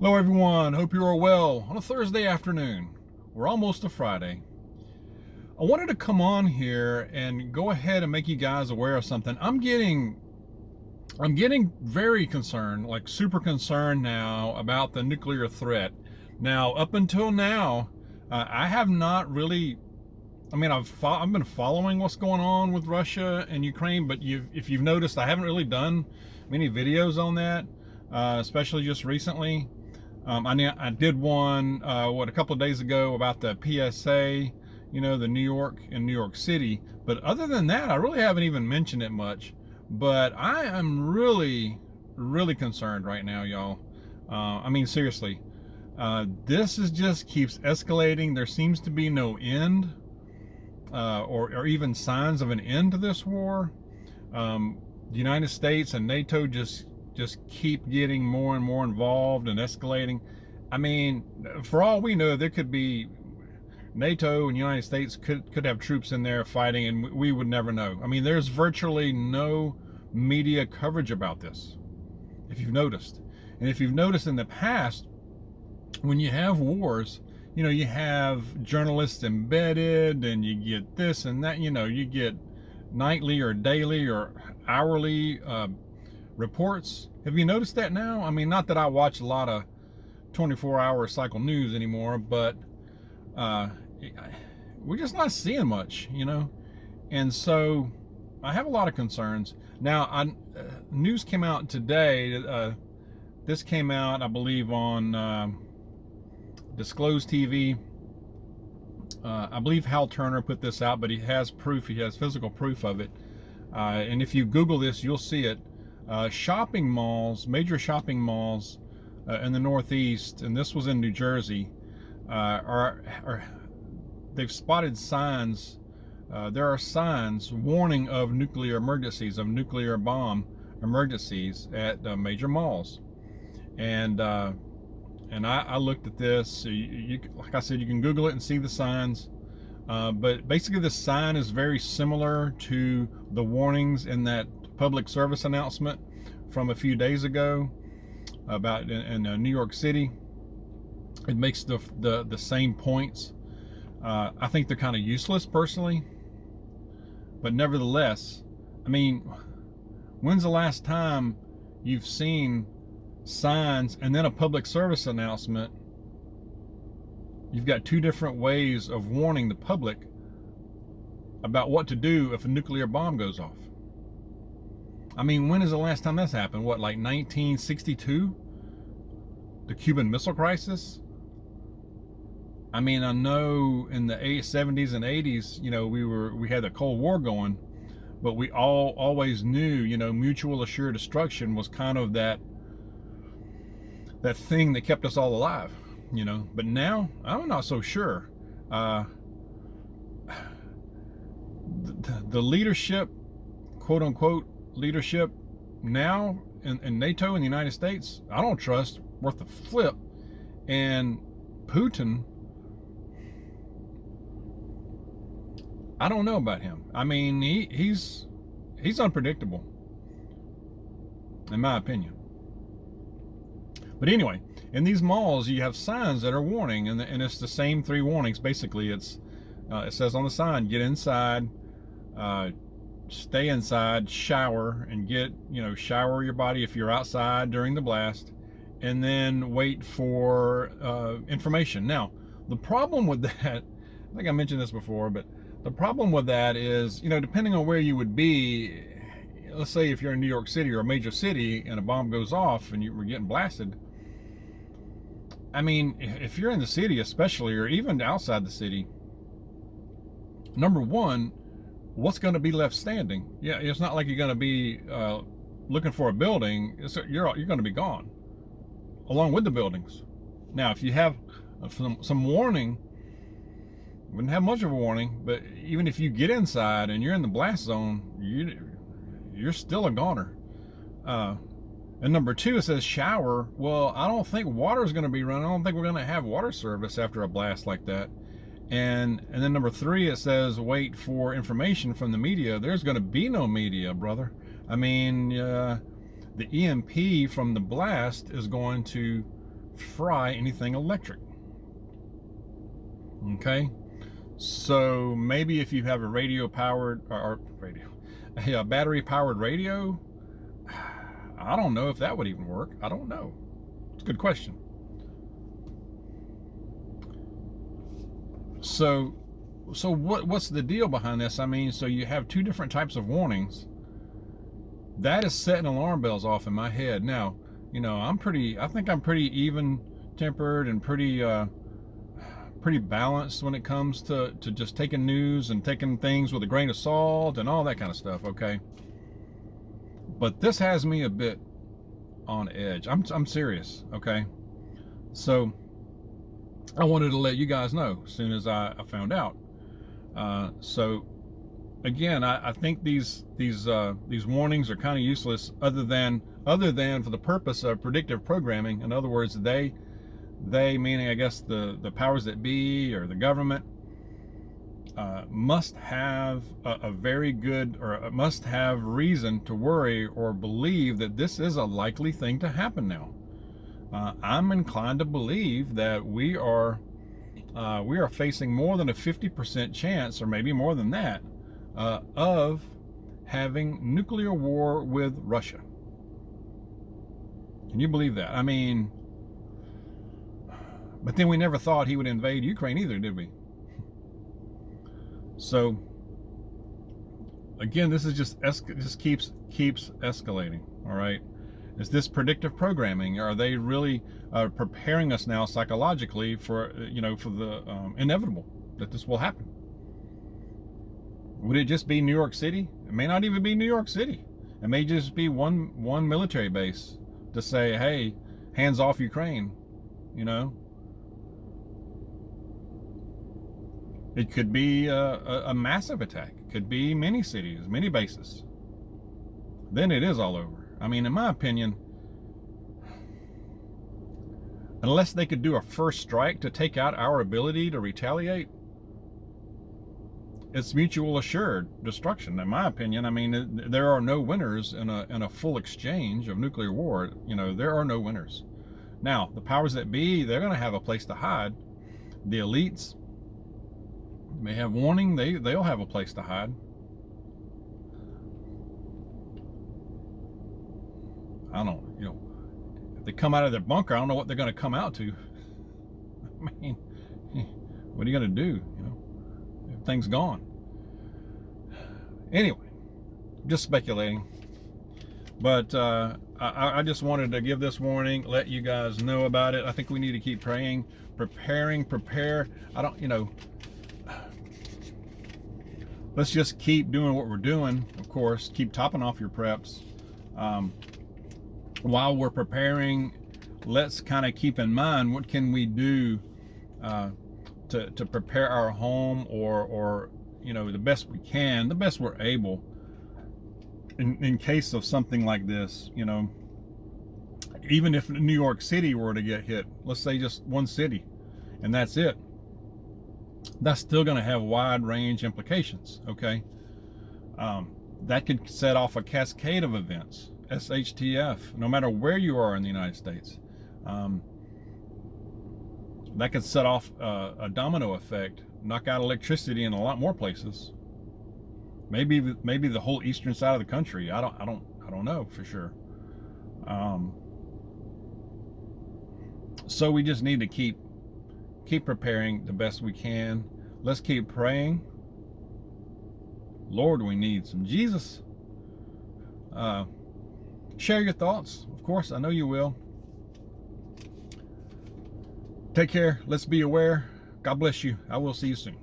Hello everyone, hope you are well on a Thursday afternoon. We're almost to Friday. I wanted to come on here and go ahead and make you guys aware of something. I'm getting very concerned, like super concerned now about the nuclear threat. Now, up until now, I have not really, I've been following what's going on with Russia and Ukraine, but if you've noticed, I haven't really done many videos on that, especially just recently. I did one, a couple of days ago about the PSA, the New York and New York City. But other than that, I really haven't even mentioned it much. But I am really, really concerned right now, y'all. Seriously, this is just keeps escalating. There seems to be no end, or even signs of an end to this war. The United States and NATO just keep getting more and more involved and escalating. I mean, for all we know, there could be NATO and United States could have troops in there fighting, and we would never know. I mean, there's virtually no media coverage about this, if you've noticed. And if you've noticed in the past, when you have wars, you have journalists embedded, and you get this and that. You get nightly or daily or hourly reports. Have you noticed that now? I mean, not that I watch a lot of 24-hour cycle news anymore, but we're just not seeing much, and so I have a lot of concerns. Now, news came out today. This came out, I believe, on Disclosed TV. I believe Hal Turner put this out, but he has proof. He has physical proof of it. And if you Google this, you'll see it. Shopping malls, major shopping malls in the Northeast, and this was in New Jersey, they've spotted signs. There are signs warning of nuclear emergencies, of nuclear bomb emergencies at major malls. And I looked at this. Like I said, you can Google it and see the signs. But basically, the sign is very similar to the warnings in that public service announcement from a few days ago about in New York City. It makes the same points. I think they're kind of useless personally, but nevertheless, I mean, when's the last time you've seen signs and then a public service announcement? You've got two different ways of warning the public about what to do if a nuclear bomb goes off. I mean, when is the last time that's happened? What, like 1962? The Cuban Missile Crisis? I mean, I know in the 70s and 80s, we had the Cold War going, but we always knew, mutual assured destruction was kind of that thing that kept us all alive, But now, I'm not so sure. The leadership, quote unquote, leadership now in NATO and the United States, I don't trust worth a flip. And Putin, I don't know about him. I mean, he's unpredictable, in my opinion. But anyway, in these malls, you have signs that are warning, and it's the same three warnings. Basically, it says on the sign: get inside, stay inside, shower, and shower your body if you're outside during the blast, and then wait for information. Now, the problem with that, I think I mentioned this before, but the problem with that is, depending on where you would be, let's say if you're in New York City or a major city and a bomb goes off and you're getting blasted. I mean, if you're in the city especially, or even outside the city, number one, what's going to be left standing? Yeah, it's not like you're going to be looking for a building. You're going to be gone, along with the buildings. Now, if you have some warning, wouldn't have much of a warning, but even if you get inside and you're in the blast zone, you're still a goner. And number two, it says shower. Well, I don't think water is going to be running. I don't think we're going to have water service after a blast like that. And then number three, it says wait for information from the media. There's going to be no media, brother. I mean, the EMP from the blast is going to fry anything electric. Okay, so maybe if you have a radio powered or a battery powered radio, I don't know if that would even work. I don't know. It's a good question. So what's the deal behind this? I mean, so you have two different types of warnings. That is setting alarm bells off in my head. Now, I think I'm pretty even tempered and pretty balanced when it comes to just taking news and taking things with a grain of salt and all that kind of stuff, okay? But this has me a bit on edge. I'm serious, okay? So I wanted to let you guys know as soon as I found out. So again, I think these warnings are kind of useless, other than for the purpose of predictive programming. In other words, they meaning, I guess, the powers that be or the government must have a very good, or must have reason to worry or believe that this is a likely thing to happen now. I'm inclined to believe that we are facing more than a 50% chance, or maybe more than that, of having nuclear war with Russia. Can you believe that? I mean, but then we never thought he would invade Ukraine either, did we? So again, this is just keeps escalating. All right, is this predictive programming? Are they really preparing us now psychologically for for the inevitable that this will happen? Would it just be New York City? It may not even be New York City. It may just be one military base to say, hey, hands off Ukraine. It could be a massive attack. It could be many cities, many bases. Then it is all over. I mean, in my opinion, unless they could do a first strike to take out our ability to retaliate, it's mutual assured destruction, in my opinion. I mean, there are no winners in a full exchange of nuclear war. There are no winners. Now, the powers that be, they're going to have a place to hide. The elites may have warning. They'll have a place to hide. I don't know. If they come out of their bunker, I don't know what they're going to come out to. I mean, what are you going to do? Everything's gone. Anyway, just speculating. But I just wanted to give this warning, let you guys know about it. I think we need to keep praying, prepare. Let's just keep doing what we're doing. Of course, keep topping off your preps. While we're preparing, let's kind of keep in mind, what can we do to prepare our home, or the best we can, the best we're able, in case of something like this. Even if New York City were to get hit, let's say just one city, and that's it, that's still going to have wide range implications. Okay, that could set off a cascade of events, SHTF, no matter where you are in the United States. That could set off a domino effect, knock out electricity in a lot more places. Maybe the whole eastern side of the country. I don't know for sure. So we just need to keep preparing the best we can. Let's keep praying. Lord, we need some Jesus. Share your thoughts, of course. I know you will. Take care. Let's be aware. God bless you. I will see you soon.